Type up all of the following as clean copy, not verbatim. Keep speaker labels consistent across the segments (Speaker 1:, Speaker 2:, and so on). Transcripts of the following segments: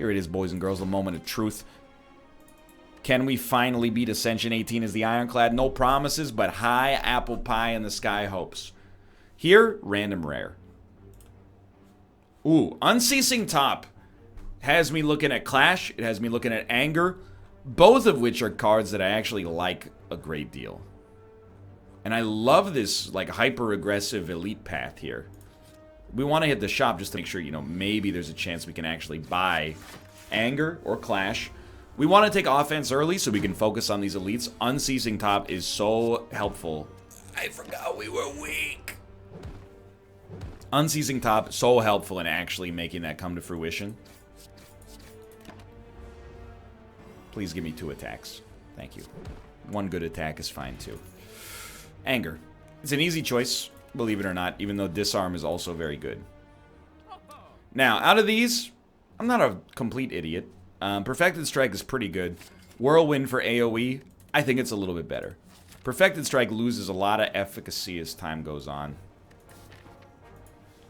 Speaker 1: Here it is, boys and girls, the moment of truth. Can we finally beat Ascension 18 as the Ironclad? No promises, but high apple pie in the sky hopes. Here, random rare. Ooh, Unceasing Top has me looking at Clash. It has me looking at Anger. Both of which are cards that I actually like a great deal. And I love this, like, hyper-aggressive elite path here. We want to hit the shop just to make sure, you know, maybe there's a chance we can actually buy Anger or Clash. We want to take offense early so we can focus on these elites. Unceasing Top is so helpful. I forgot we were weak. Unceasing Top, so helpful in actually making that come to fruition. Please give me 2 attacks. Thank you. 1 good attack is fine too. Anger. It's an easy choice, believe it or not, even though Disarm is also very good. Now, out of these, I'm not a complete idiot. Perfected Strike is pretty good. Whirlwind for AoE, I think it's a little bit better. Perfected Strike loses a lot of efficacy as time goes on.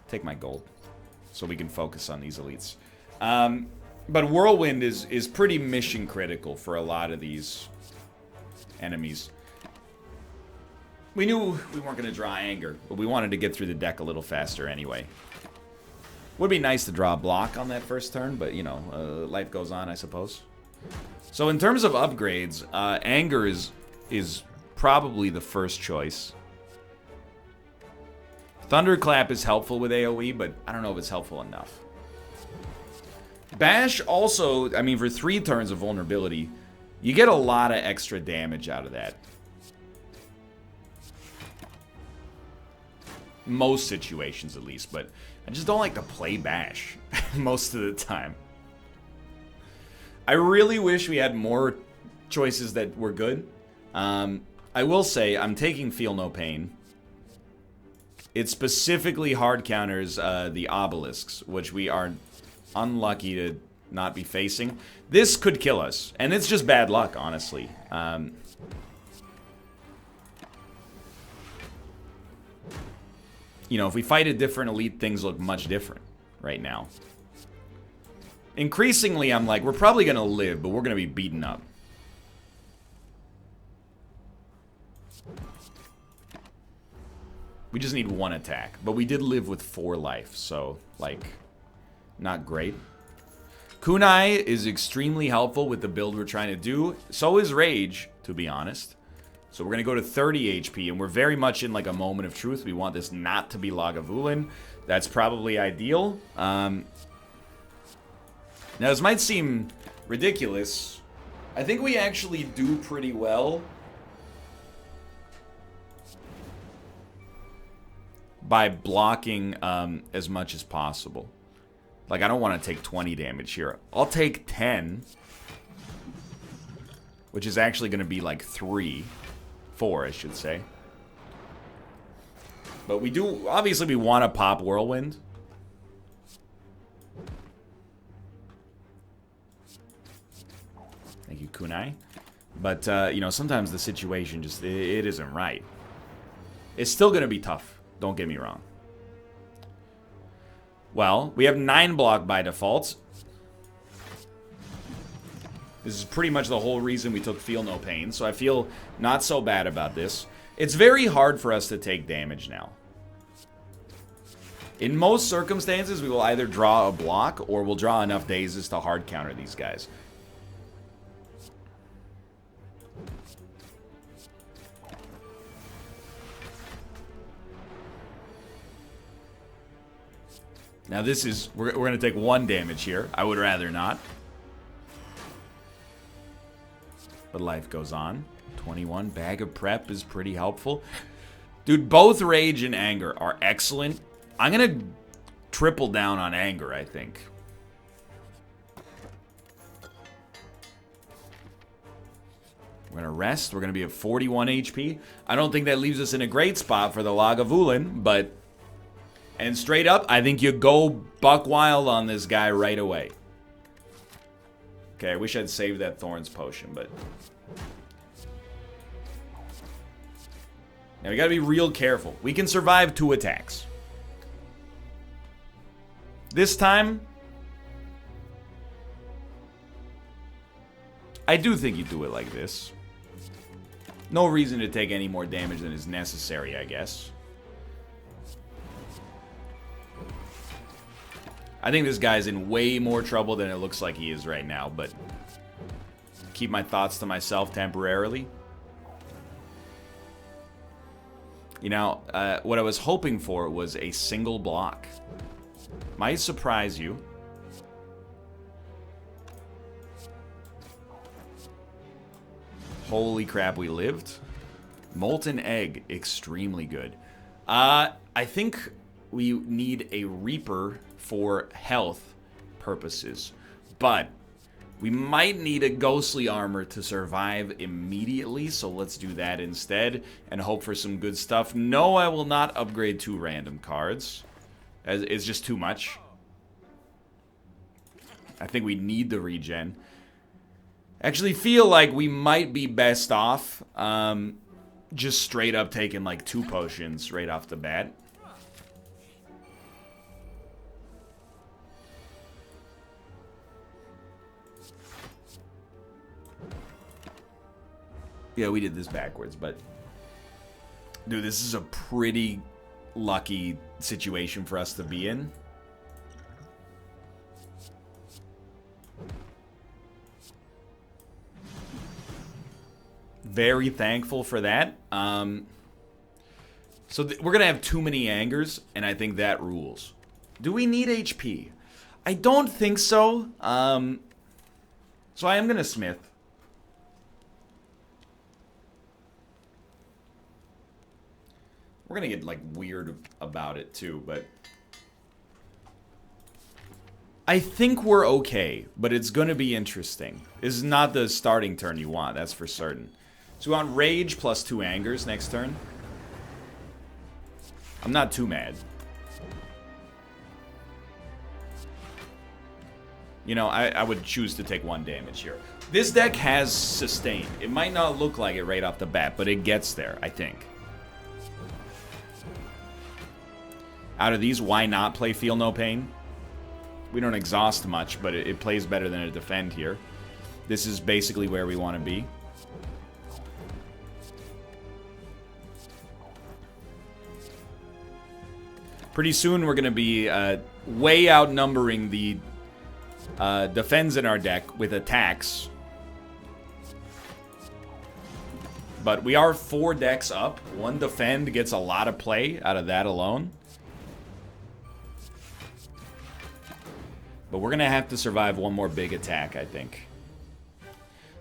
Speaker 1: Take my gold so we can focus on these elites. But Whirlwind is pretty mission critical for a lot of these enemies. We knew we weren't going to draw Anger, but we wanted to get through the deck a little faster anyway. Would be nice to draw a block on that first turn, but, you know, life goes on, I suppose. So in terms of upgrades, Anger is probably the first choice. Thunderclap is helpful with AoE, but I don't know if it's helpful enough. Bash also, I mean, for 3 turns of vulnerability, you get a lot of extra damage out of that. Most situations, at least, but I just don't like to play Bash most of the time. I really wish we had more choices that were good. I will say, I'm taking Feel No Pain. It specifically hard counters the obelisks, which we are unlucky to not be facing. This could kill us, and it's just bad luck, honestly. You know, if we fight a different elite, things look much different right now. Increasingly, I'm like, we're probably going to live, but we're going to be beaten up. We just need 1 attack. But we did live with 4 life, so, like, not great. Kunai is extremely helpful with the build we're trying to do. So is Rage, to be honest. So we're going to go to 30 HP, and we're very much in, like, a moment of truth. We want this not to be Lagavulin. That's probably ideal. Now, this might seem ridiculous. I think we actually do pretty well by blocking as much as possible. Like, I don't want to take 20 damage here. I'll take 10. Which is actually going to be like 4, I should say. But we do, obviously we want to pop Whirlwind. Thank you, Kunai. But, you know, sometimes the situation just, it isn't right. It's still going to be tough. Don't get me wrong. Well, we have 9 block by default. This is pretty much the whole reason we took Feel No Pain, so I feel not so bad about this. It's very hard for us to take damage now. In most circumstances, we will either draw a block or we'll draw enough dazes to hard counter these guys. Now this is, we're going to take 1 damage here. I would rather not. But life goes on. 21, Bag of Prep is pretty helpful. Dude, both Rage and Anger are excellent. I'm going to triple down on Anger, I think. We're going to rest. We're going to be at 41 HP. I don't think that leaves us in a great spot for the Lagavulin, but... And straight up, I think you go buck wild on this guy right away. Okay, I wish I'd saved that Thorns potion, but... Now, we gotta be real careful. We can survive 2 attacks. This time... I do think you do it like this. No reason to take any more damage than is necessary, I guess. I think this guy's in way more trouble than it looks like he is right now, but keep my thoughts to myself temporarily. You know, what I was hoping for was a single block. Might surprise you. Holy crap, we lived. Molten egg, extremely good. I think we need a Reaper for health purposes, but we might need a ghostly armor to survive immediately, so let's do that instead and hope for some good stuff. No, I will not upgrade 2 random cards. It's just too much. I think we need the regen. Actually feel like we might be best off just straight up taking like 2 potions right off the bat. Yeah, we did this backwards, but dude, this is a pretty lucky situation for us to be in. Very thankful for that. So we're gonna have too many angers, and I think that rules. Do we need HP? I don't think so. So I am gonna smith. We're gonna get, like, weird about it, too, but I think we're okay, but it's gonna be interesting. This is not the starting turn you want, that's for certain. So we want Rage plus 2 Angers next turn. I'm not too mad. You know, I would choose to take 1 damage here. This deck has sustain. It might not look like it right off the bat, but it gets there, I think. Out of these, why not play Feel No Pain? We don't exhaust much, but it plays better than a defend here. This is basically where we want to be. Pretty soon we're going to be way outnumbering the defends in our deck with attacks. But we are 4 decks up. 1 defend gets a lot of play out of that alone. But we're going to have to survive 1 more big attack, I think.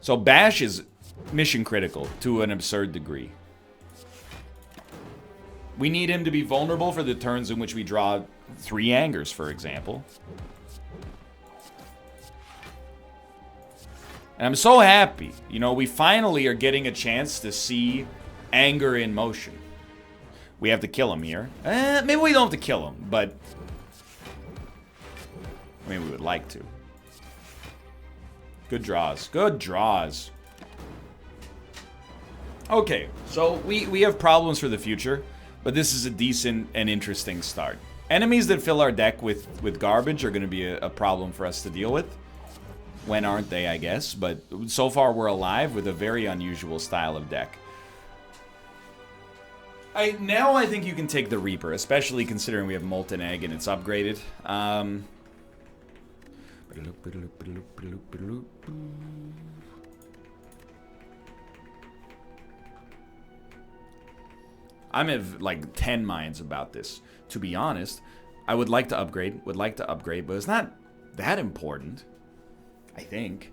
Speaker 1: So Bash is mission critical to an absurd degree. We need him to be vulnerable for the turns in which we draw 3 Angers, for example. And I'm so happy. You know, we finally are getting a chance to see Anger in motion. We have to kill him here. Maybe we don't have to kill him, but I mean, we would like to. Good draws. Good draws. Okay, so we have problems for the future, but this is a decent and interesting start. Enemies that fill our deck with garbage are going to be a problem for us to deal with. When aren't they, I guess? But so far we're alive with a very unusual style of deck. Now I think you can take the Reaper, especially considering we have Molten Egg and it's upgraded. I'm of like 10 minds about this. To be honest, I would like to upgrade, but it's not that important, I think.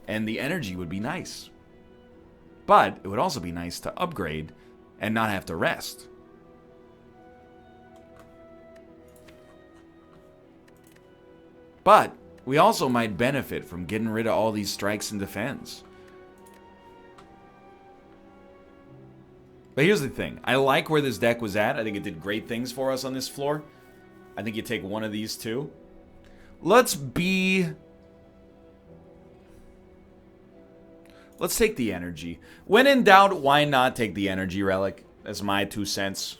Speaker 1: And the energy would be nice. But it would also be nice to upgrade and not have to rest. But we also might benefit from getting rid of all these strikes and defends. But here's the thing. I like where this deck was at. I think it did great things for us on this floor. I think you take one of these two. Let's take the energy. When in doubt, why not take the energy relic? That's my 2 cents.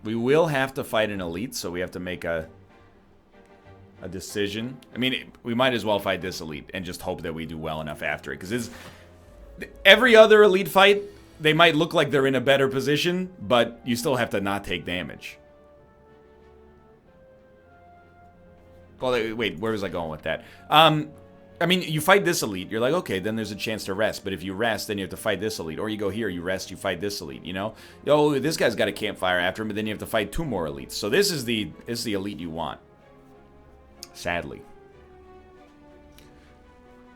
Speaker 1: We will have to fight an elite, so we have to make a a decision. I mean, we might as well fight this elite and just hope that we do well enough after it. Because every other elite fight, they might look like they're in a better position, but you still have to not take damage. Well, wait, where was I going with that? I mean, you fight this elite, you're like, okay, then there's a chance to rest. But if you rest, then you have to fight this elite. Or you go here, you rest, you fight this elite, you know? Oh, this guy's got a campfire after him, but then you have to fight 2 more elites. So this is the elite you want. Sadly.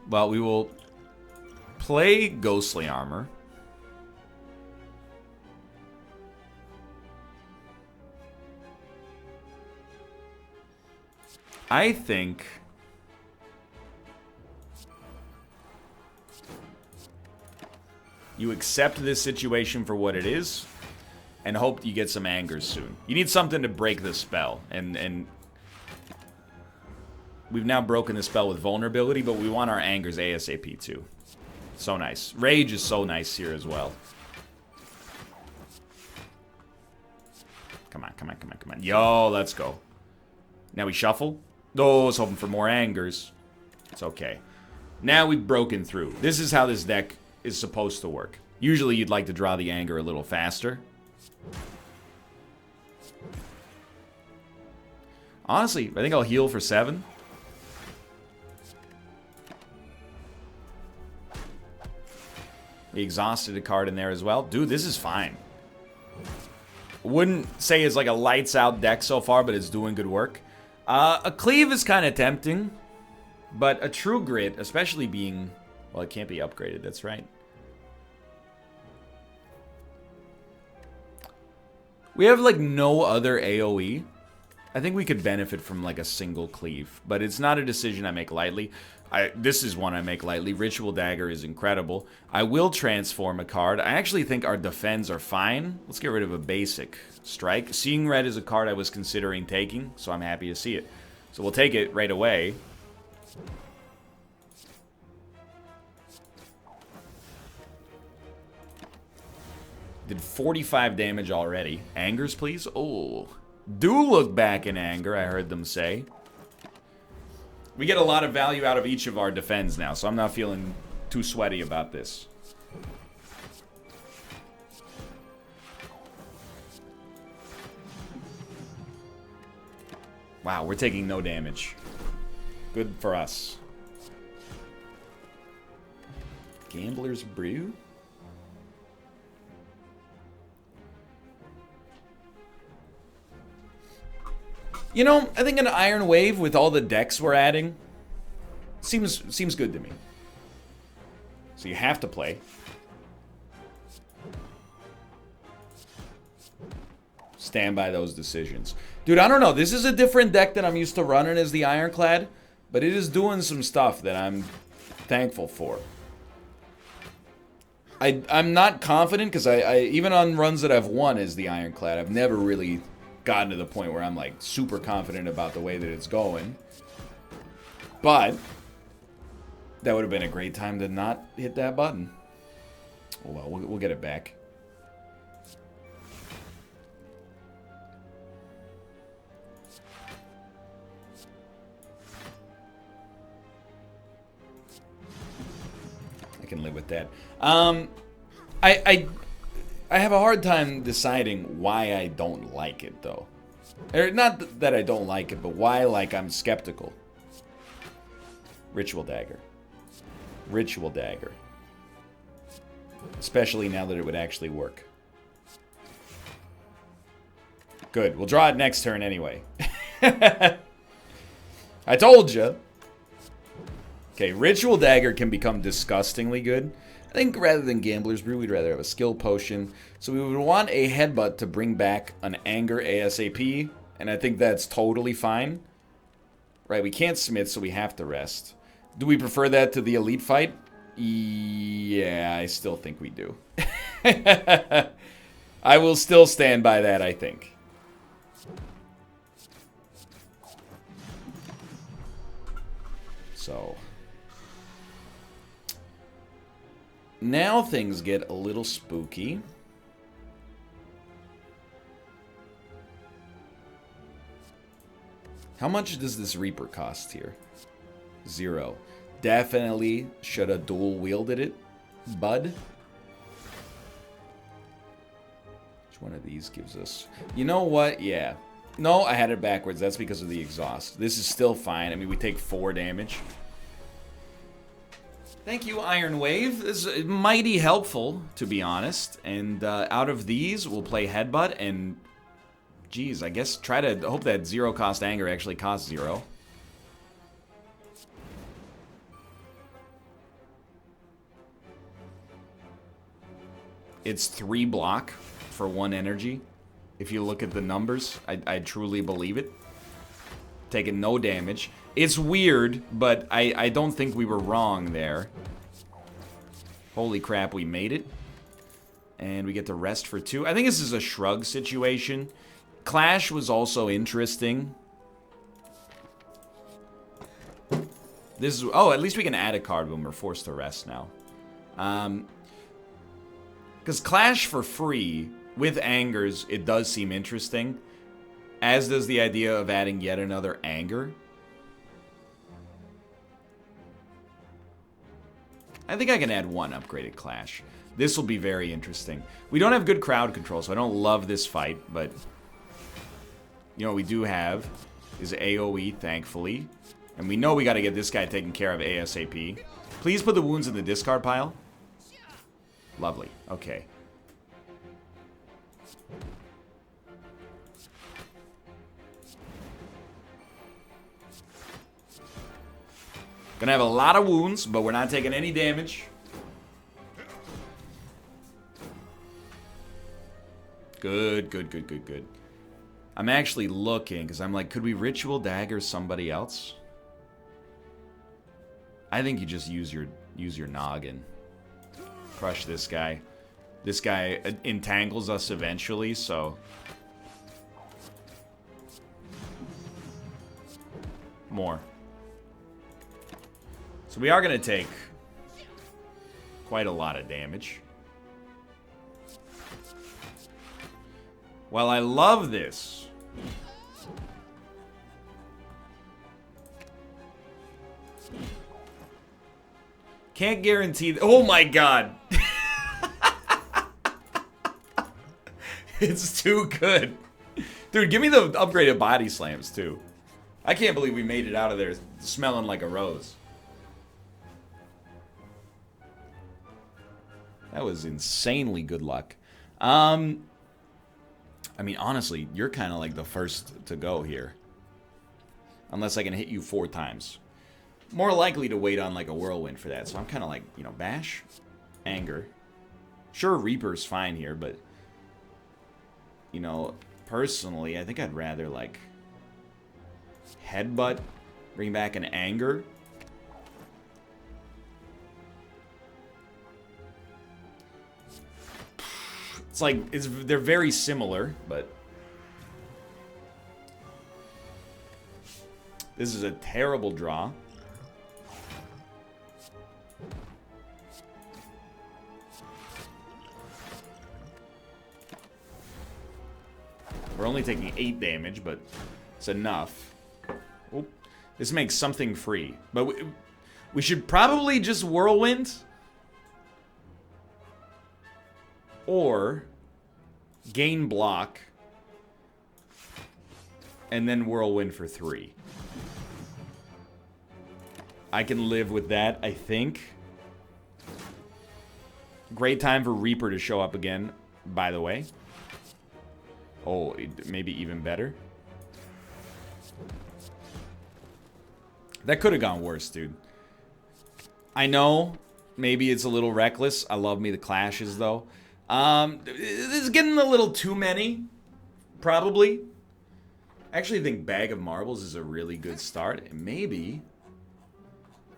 Speaker 1: Well, we will play Ghostly Armor. I think you accept this situation for what it is and hope you get some angers soon. You need something to break the spell, and we've now broken the spell with vulnerability, but we want our angers ASAP too. So nice. Rage is so nice here as well. Come on, come on, come on, come on. Yo, let's go. Now we shuffle. Oh, I was hoping for more angers. It's okay. Now we've broken through. This is how this deck is supposed to work. Usually you'd like to draw the anger a little faster. Honestly, I think I'll heal for 7. We exhausted a card in there as well. Dude, this is fine. Wouldn't say it's like a lights out deck so far, but it's doing good work. A cleave is kind of tempting, but a true grit, especially being, well, it can't be upgraded, that's right. We have like no other AoE. I think we could benefit from like a single cleave, but it's not a decision I make lightly. This is one I make lightly. Ritual Dagger is incredible. I will transform a card. I actually think our defends are fine. Let's get rid of a basic strike. Seeing Red is a card I was considering taking, so I'm happy to see it. So we'll take it right away. Did 45 damage already. Angers, please? Oh. Do look back in anger, I heard them say. We get a lot of value out of each of our defends now, so I'm not feeling too sweaty about this. Wow, we're taking no damage. Good for us. Gambler's Brew? You know, I think an Iron Wave with all the decks we're adding seems good to me. So you have to play. Stand by those decisions. Dude, I don't know. This is a different deck than I'm used to running as the Ironclad, but it is doing some stuff that I'm thankful for. I'm not confident because I even on runs that I've won as the Ironclad, I've never really gotten to the point where I'm like super confident about the way that it's going. But that would have been a great time to not hit that button. Oh well, we'll get it back. I can live with that. I have a hard time deciding why I don't like it, though. Or not that I don't like it, but why, like, I'm skeptical. Ritual Dagger. Ritual Dagger. Especially now that it would actually work. Good. We'll draw it next turn anyway. I told you. Okay, Ritual Dagger can become disgustingly good. I think rather than Gambler's Brew, we'd rather have a skill potion. So we would want a headbutt to bring back an anger ASAP. And I think that's totally fine. Right, we can't smith, so we have to rest. Do we prefer that to the elite fight? Yeah, I still think we do. I will still stand by that, I think. So now things get a little spooky. How much does this Reaper cost here? 0. Definitely should have dual wielded it, bud. Which one of these gives us... You know what? Yeah. No, I had it backwards. That's because of the exhaust. This is still fine. I mean, we take 4 damage. Thank you, Iron Wave. This is mighty helpful, to be honest. And out of these, we'll play Headbutt and... Geez, I guess try to hope that 0 cost anger actually costs 0. It's 3 block for 1 energy. If you look at the numbers, I truly believe it. Taking no damage. It's weird, but I don't think we were wrong there. Holy crap, we made it. And we get to rest for 2. I think this is a shrug situation. Clash was also interesting. This is... Oh, at least we can add a card when we're forced to rest now. Because Clash for free, with Angers, it does seem interesting. As does the idea of adding yet another Anger. I think I can add 1 upgraded Clash. This will be very interesting. We don't have good crowd control, so I don't love this fight, but... You know what we do have is AoE, thankfully. And we know we got to get this guy taken care of ASAP. Please put the wounds in the discard pile. Lovely. Okay. Gonna have a lot of wounds, but we're not taking any damage. Good, good, good, good, good. I'm actually looking, because I'm like, could we Ritual Dagger somebody else? I think you just use your noggin. Crush this guy. This guy entangles us eventually, so... More. So we are going to take quite a lot of damage. Well, I love this. Can't guarantee... Oh my god! It's too good. Dude, give me the upgraded body slams, too. I can't believe we made it out of there smelling like a rose. That was insanely good luck. I mean, honestly, you're kind of like the first to go here. Unless I can hit you 4 times. More likely to wait on like a whirlwind for that. So I'm kind of like, you know, bash, anger. Sure, Reaper's fine here, but... You know, personally, I think I'd rather like... Headbutt, bring back an anger. It's like, they're very similar, but... This is a terrible draw. We're only taking 8 damage, but it's enough. Oop. This makes something free. But we should probably just Whirlwind. Or gain block. And then Whirlwind for 3. I can live with that, I think. Great time for Reaper to show up again, by the way. Oh, maybe even better. That could have gone worse, dude. I know, maybe it's a little reckless. I love me the clashes, though. This is getting a little too many, probably. I actually think Bag of Marbles is a really good start. And maybe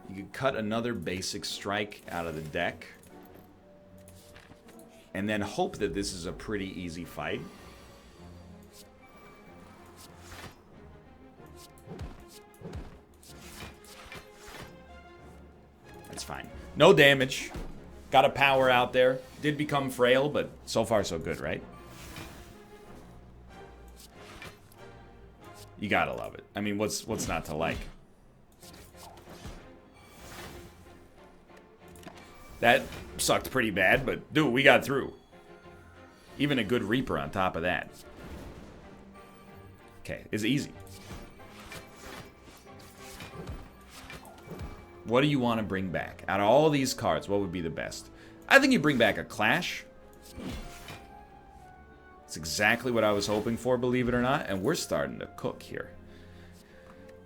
Speaker 1: you could cut another basic strike out of the deck. And then hope that this is a pretty easy fight. That's fine. No damage. Got a power out there. Did become frail, but so far so good, right? You gotta love it. I mean, what's not to like? That sucked pretty bad, but dude, we got through. Even a good Reaper on top of that. Okay, it's easy. What do you want to bring back? Out of all these cards, what would be the best? I think you bring back a Clash. It's exactly what I was hoping for, believe it or not, and we're starting to cook here.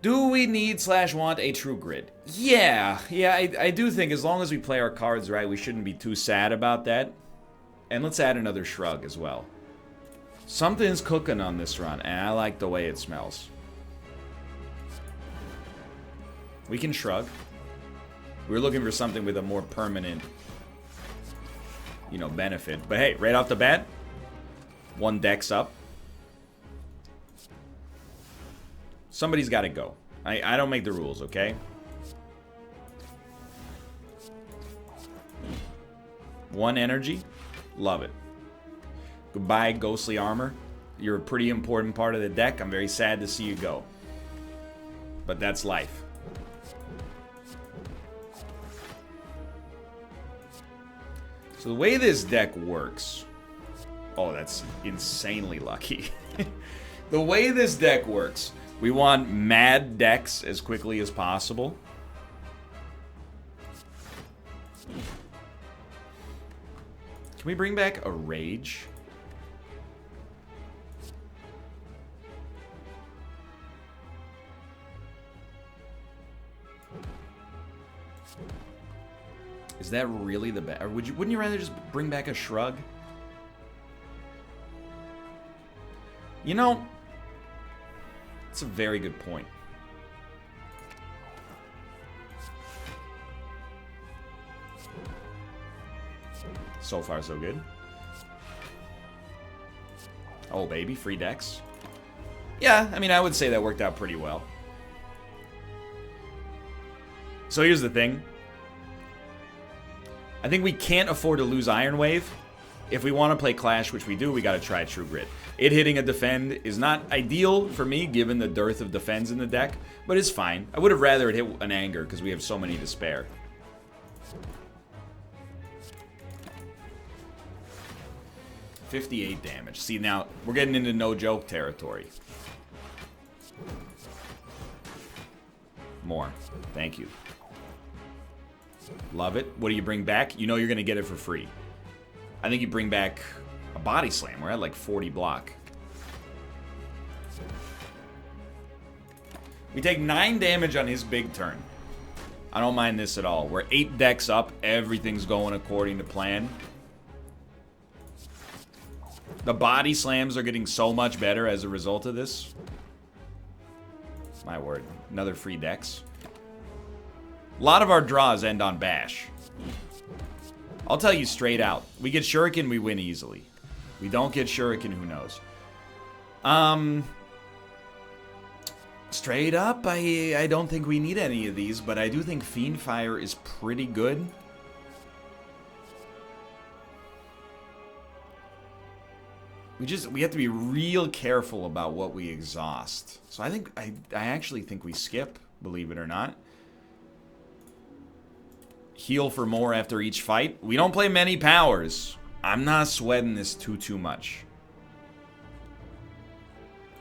Speaker 1: Do we need / want a true grid? Yeah, I do think as long as we play our cards right, we shouldn't be too sad about that. And let's add another shrug as well. Something's cooking on this run, and I like the way it smells. We can shrug. We're looking for something with a more permanent, you know, benefit. But hey, right off the bat, 1 deck's up. Somebody's got to go. I don't make the rules, okay? One energy. Love it. Goodbye, Ghostly Armor. You're a pretty important part of the deck. I'm very sad to see you go. But that's life. So the way this deck works... Oh, that's insanely lucky. The way this deck works... We want mad decks as quickly as possible. Can we bring back a Rage? Is that really the best? Or wouldn't you rather just bring back a Shrug? You know... That's a very good point. So far, so good. Oh, baby, free decks. Yeah, I mean, I would say that worked out pretty well. So here's the thing. I think we can't afford to lose Iron Wave. If we want to play Clash, which we do, we got to try True Grit. It hitting a defend is not ideal for me, given the dearth of defense in the deck, but it's fine. I would have rather it hit an Anger, because we have so many to spare. $58 damage. See, now, we're getting into no-joke territory. More. Thank you. Love it. What do you bring back? You know you're going to get it for free. I think you bring back a Body Slam. We're at like 40 block. We take 9 damage on his big turn. I don't mind this at all. We're 8 decks up. Everything's going according to plan. The Body Slams are getting so much better as a result of this. My word. Another free dex. A lot of our draws end on Bash. I'll tell you straight out. We get Shuriken, we win easily. We don't get Shuriken, who knows? Straight up, I don't think we need any of these, but I do think Fiendfire is pretty good. We have to be real careful about what we exhaust. So I actually think we skip, believe it or not. Heal for more after each fight. We don't play many powers. I'm not sweating this too much.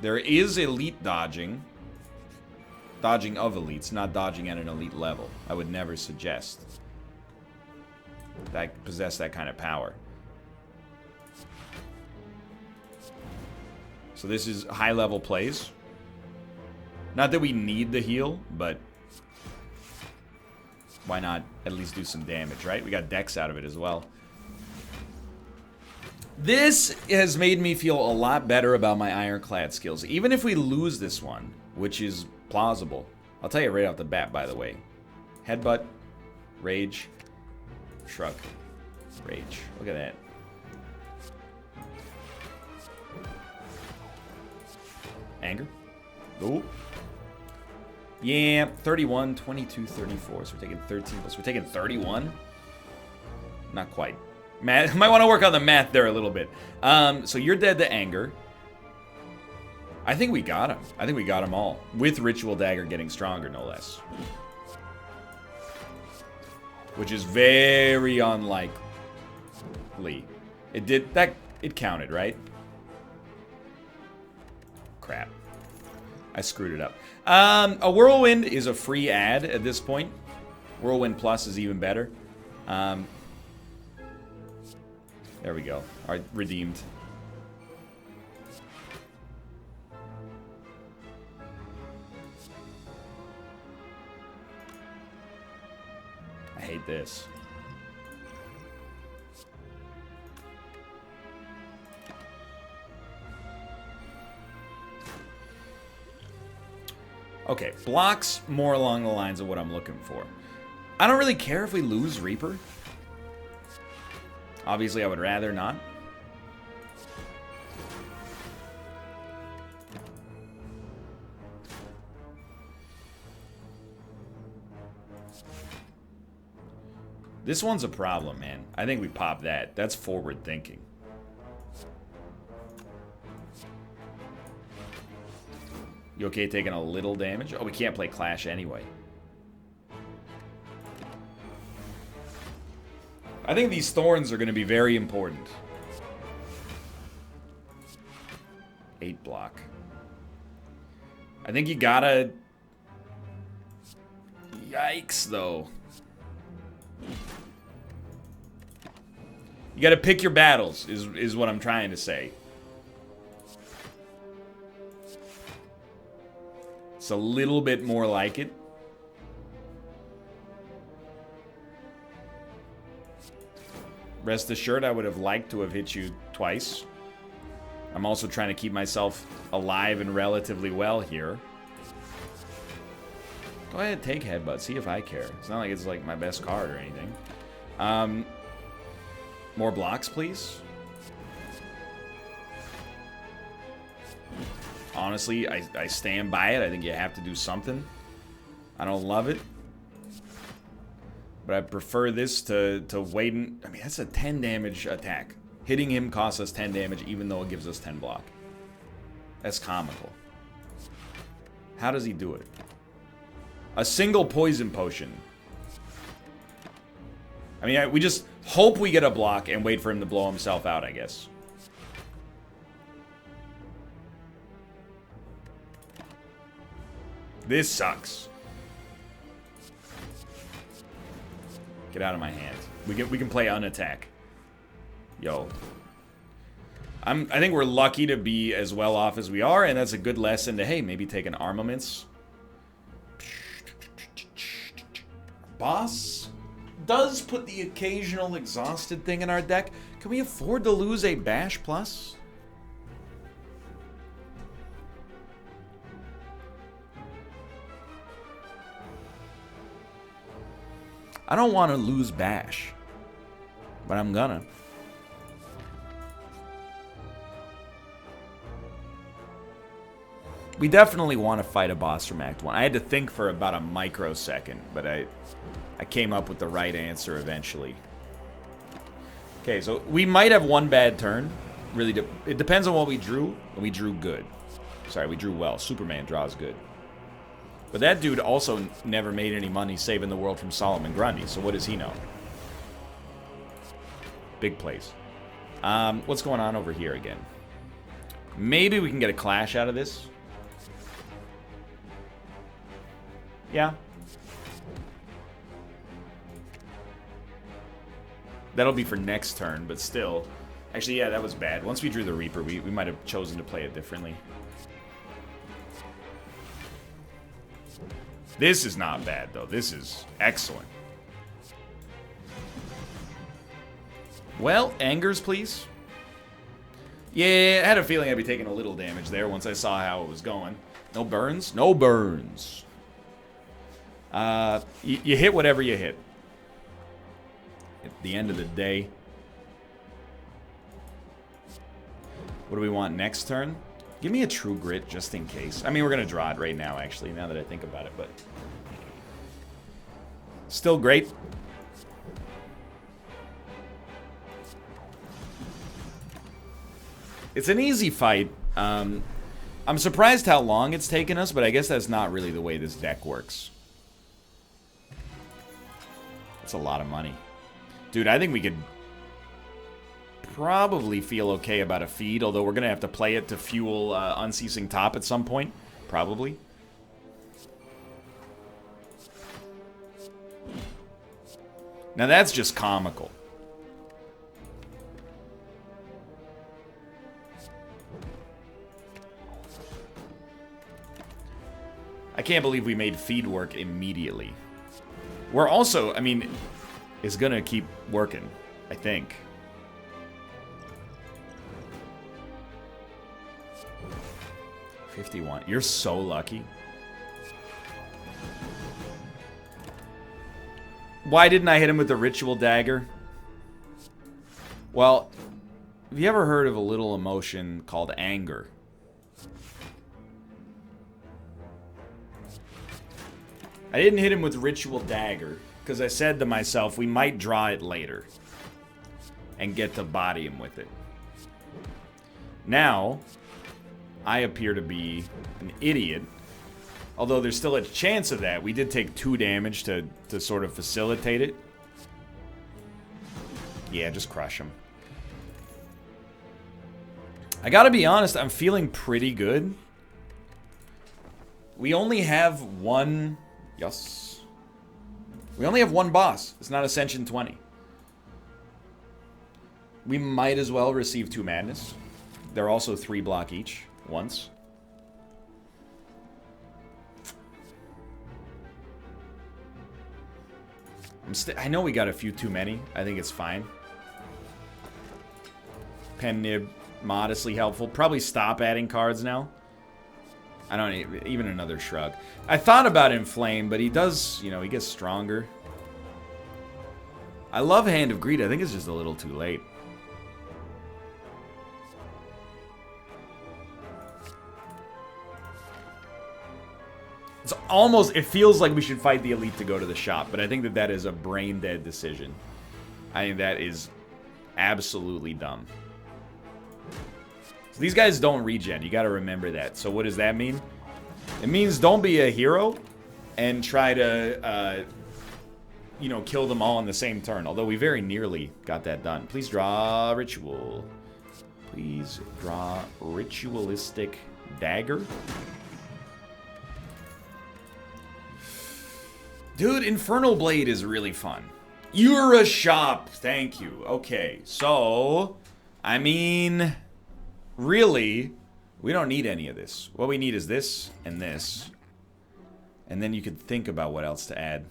Speaker 1: There is elite dodging. Dodging of elites, not dodging at an elite level. I would never suggest that possess that kind of power. So this is high level plays. Not that we need the heal, but why not at least do some damage, right? We got dex out of it as well. This has made me feel a lot better about my Ironclad skills. Even if we lose this one, which is plausible. I'll tell you right off the bat, by the way. Headbutt, Rage, Shrug, Rage. Look at that. Anger. Ooh. Yeah, 31, 22, 34. So we're taking 13 plus. We're taking 31? Not quite. Math, might want to work on the math there a little bit. So you're dead to Anger. I think we got him. I think we got them all. With Ritual Dagger getting stronger, no less. Which is very unlikely. It counted, right? Crap. I screwed it up. A Whirlwind is a free ad at this point. Whirlwind Plus is even better. There we go. Alright, redeemed. I hate this. Okay, blocks more along the lines of what I'm looking for. I don't really care if we lose Reaper. Obviously, I would rather not. This one's a problem, man. I think we pop that. That's forward thinking. You okay taking a little damage? Oh, we can't play Clash anyway. I think these thorns are going to be very important. 8 block. I think you gotta... Yikes, though. You gotta pick your battles, is what I'm trying to say. It's a little bit more like it. Rest assured, I would have liked to have hit you twice. I'm also trying to keep myself alive and relatively well here. Go ahead, take Headbutt. See if I care. It's not like it's like my best card or anything. More blocks, please. Honestly, I stand by it. I think you have to do something. I don't love it. But I prefer this to waiting. I mean, that's a 10 damage attack. Hitting him costs us 10 damage even though it gives us 10 block. That's comical. How does he do it? A single poison potion. I mean, we just hope we get a block and wait for him to blow himself out, I guess. This sucks. Get out of my hands. We can play unattack. Yo. I think we're lucky to be as well off as we are, and that's a good lesson to, hey, maybe take an armaments. Boss does put the occasional exhausted thing in our deck. Can we afford to lose a Bash Plus? I don't want to lose Bash, but I'm gonna. We definitely want to fight a boss from Act 1. I had to think for about a microsecond, but I came up with the right answer eventually. Okay, so we might have one bad turn. Really, it depends on what we drew, and we drew good. Sorry, we drew well. Superman draws good. But that dude also never made any money saving the world from Solomon Grundy, so what does he know? Big plays. What's going on over here again? Maybe we can get a Clash out of this. Yeah. That'll be for next turn, but still. Actually, yeah, that was bad. Once we drew the Reaper, we might have chosen to play it differently. This is not bad, though. This is excellent. Well, angers, please. Yeah, I had a feeling I'd be taking a little damage there once I saw how it was going. No burns? No burns. You hit whatever you hit. At the end of the day. What do we want next turn? Give me a True Grit, just in case. I mean, we're going to draw it right now, actually, now that I think about it, but... Still great. It's an easy fight. I'm surprised how long it's taken us, but I guess that's not really the way this deck works. That's a lot of money. Dude, I think we could probably feel okay about a feed, although we're going to have to play it to fuel Unceasing Top at some point. Probably. Now that's just comical. I can't believe we made feed work immediately. We're also, I mean, it's gonna keep working, I think. $51. You're so lucky. Why didn't I hit him with the Ritual Dagger? Well, have you ever heard of a little emotion called anger? I didn't hit him with Ritual Dagger because I said to myself, we might draw it later and get to body him with it. Now, I appear to be an idiot, although there's still a chance of that. We did take 2 damage to sort of facilitate it. Yeah, just crush him. I gotta be honest, I'm feeling pretty good. We only have one... Yes. We only have one boss. It's not Ascension 20. We might as well receive 2 Madness. They're also 3 block each. Once. I know we got a few too many. I think it's fine. Pen Nib, modestly helpful. Probably stop adding cards now. I don't even another Shrug. I thought about Inflame, but he does, you know, he gets stronger. I love Hand of Greed. I think it's just a little too late. It's almost, it feels like we should fight the Elite to go to the shop, but I think that that is a brain-dead decision. I think that is absolutely dumb. So these guys don't regen, you gotta remember that. So what does that mean? It means don't be a hero and try to, you know, kill them all in the same turn. Although we very nearly got that done. Please draw Ritual. Please draw Ritualistic Dagger. Dude, Infernal Blade is really fun. You're a shop. Thank you. Okay, so, I mean, really, we don't need any of this. What we need is this and this. And then you could think about what else to add.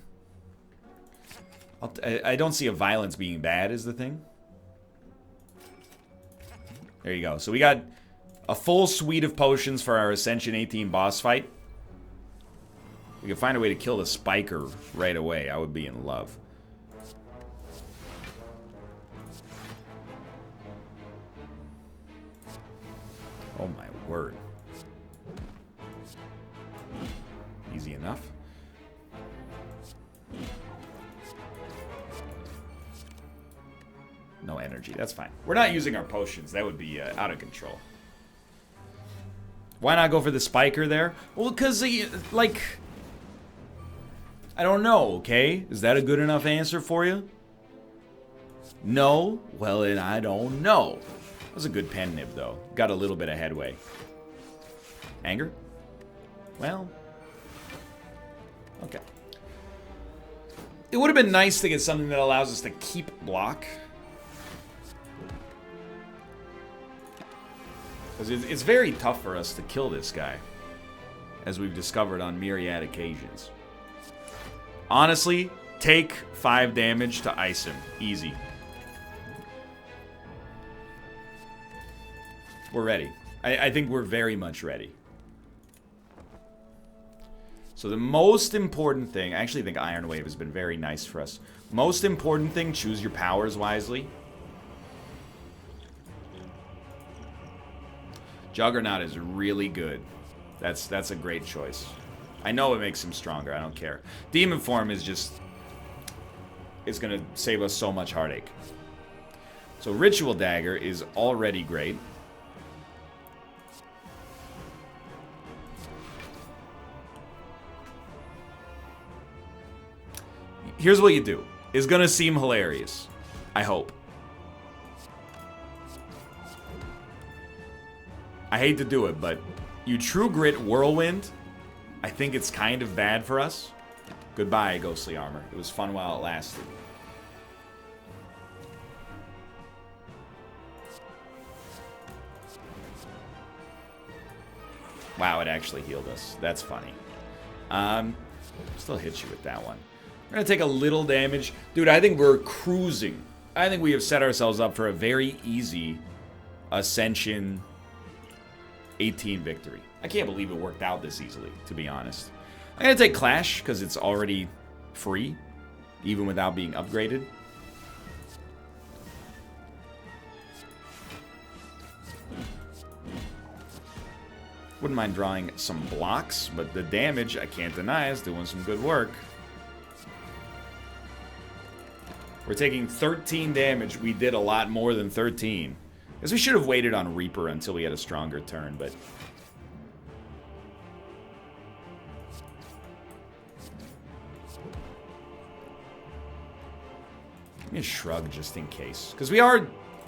Speaker 1: I don't see a Violence being bad is the thing. There you go. So we got a full suite of potions for our Ascension 18 boss fight. We could find a way to kill the Spiker right away. I would be in love. Oh my word. Easy enough. No energy. That's fine. We're not using our potions. That would be out of control. Why not go for the Spiker there? Well, because, like... I don't know, okay? Is that a good enough answer for you? No? Well, then I don't know. That was a good pen nib, though. Got a little bit of headway. Anger? Well... okay. It would have been nice to get something that allows us to keep block. Because it's very tough for us to kill this guy. As we've discovered on myriad occasions. Honestly, take 5 damage to ice him. Easy. We're ready. I think we're very much ready. So the most important thing... I actually think Iron Wave has been very nice for us. Most important thing, choose your powers wisely. Juggernaut is really good. That's a great choice. I know it makes him stronger. I don't care. Demon Form is just... it's going to save us so much heartache. So Ritual Dagger is already great. here's what you do. It's gonna seem hilarious. I hope. I hate to do it, but you True Grit Whirlwind. I think it's kind of bad for us. Goodbye, Ghostly Armor. It was fun while it lasted. Wow, it actually healed us. That's funny. Still hit you with that one. We're gonna take a little damage. Dude, I think we're cruising. I think we have set ourselves up for a very easy Ascension 18 victory. I can't believe it worked out this easily, to be honest. I'm gonna take Clash, because it's already free, even without being upgraded. Wouldn't mind drawing some blocks, but the damage, I can't deny, is doing some good work. We're taking 13 damage. We did a lot more than 13. Because we should have waited on Reaper until we had a stronger turn, but... Give me a shrug just in case. Because we are...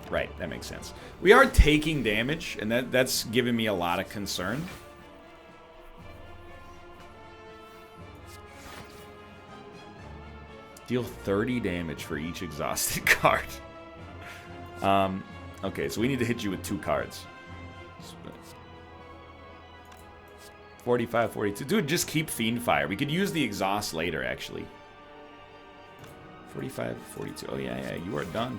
Speaker 1: Right, that makes sense. We are taking damage, and that's giving me a lot of concern. Deal 30 damage for each exhausted card. Okay, so we need to hit you with 2 cards. 45, 42. Dude, just keep Fiendfire. We could use the exhaust later, actually. 45, 42. Oh, yeah, you are done.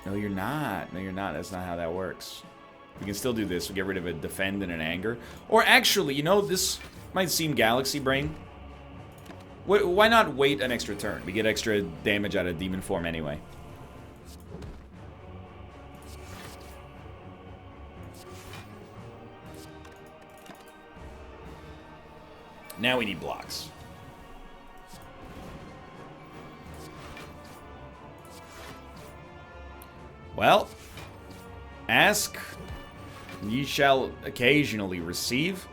Speaker 1: No, you're not. No, you're not. That's not how that works. We can still do this. We'll get rid of a defend and an anger. Or actually, you know, this might seem Galaxy Brain. Why not wait an extra turn? We get extra damage out of Demon Form anyway. Now we need blocks. Well, ask, ye shall occasionally receive.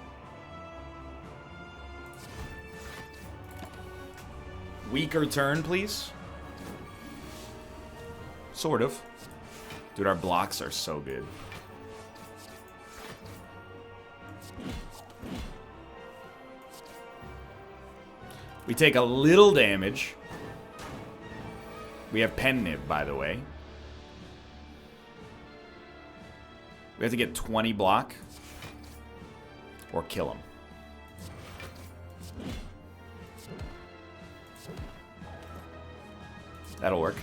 Speaker 1: Weaker turn, please. Sort of. Dude, our blocks are so good. We take a little damage. We have Pen Nib, by the way. We have to get 20 block. Or kill him. That'll work.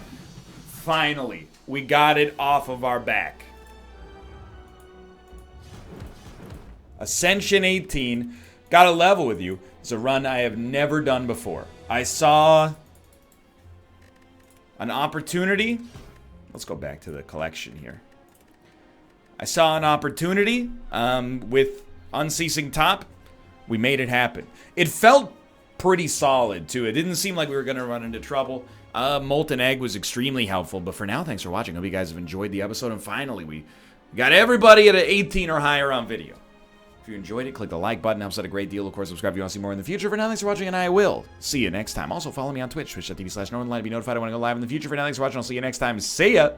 Speaker 1: Finally, we got it off of our back. Ascension 18. Got a level with you. It's a run I have never done before. I saw an opportunity. Let's go back to the collection here. I saw an opportunity with Unceasing Top. We made it happen. It felt pretty solid, too. It didn't seem like we were going to run into trouble. Molten Egg was extremely helpful. But for now, thanks for watching. Hope you guys have enjoyed the episode. And finally, we got everybody at an 18 or higher on video. If you enjoyed it, click the like button. Helps out a great deal. Of course, subscribe if you want to see more in the future. For now, thanks for watching, and I will see you next time. Also, follow me on Twitch, twitch.tv/Northernlion to be notified when I go live in the future. For now, thanks for watching. I'll see you next time. See ya!